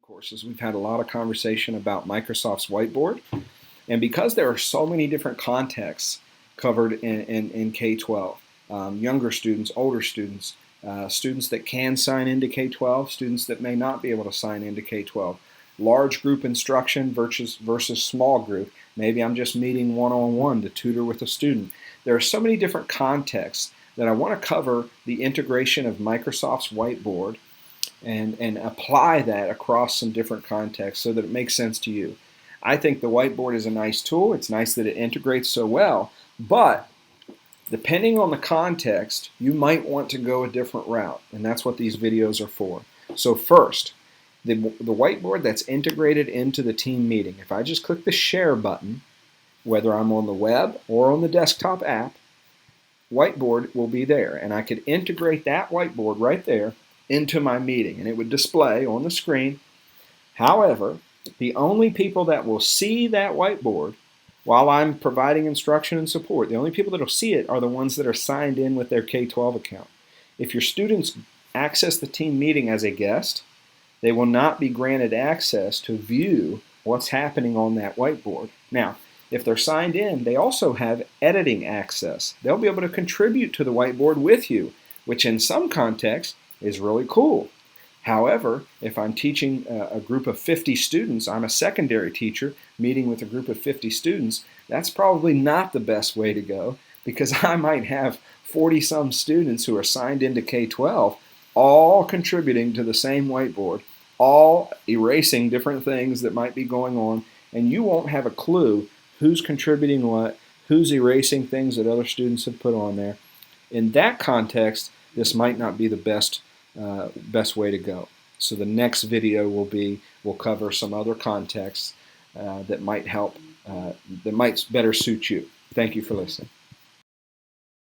courses, we've had a lot of conversation about Microsoft's Whiteboard. And because there are so many different contexts covered in K12, younger students, older students, students that can sign into K12, students that may not be able to sign into K12, large group instruction versus small group. Maybe I'm just meeting one-on-one to tutor with a student. There are so many different contexts that I want to cover the integration of Microsoft's Whiteboard and apply that across some different contexts so that it makes sense to you. I think the whiteboard is a nice tool. It's nice that it integrates so well, but depending on the context, you might want to go a different route, and that's what these videos are for. So first, the whiteboard that's integrated into the team meeting. If I just click the share button, whether I'm on the web or on the desktop app, whiteboard will be there, and I could integrate that whiteboard right there into my meeting, and it would display on the screen. However, the only people that will see that whiteboard while I'm providing instruction and support, the only people that will see it are the ones that are signed in with their K12 account. If your students access the team meeting as a guest, they will not be granted access to view what's happening on that whiteboard. Now, if they're signed in, they also have editing access. They'll be able to contribute to the whiteboard with you, which in some contexts is really cool. However, if I'm teaching a group of 50 students, I'm a secondary teacher meeting with a group of 50 students, that's probably not the best way to go, because I might have 40-some students who are signed into K12 all contributing to the same whiteboard, all erasing different things that might be going on, and you won't have a clue who's contributing what, who's erasing things that other students have put on there. In that context, this might not be the best way to go. So the next video will cover some other contexts that might help, that might better suit you. Thank you for listening.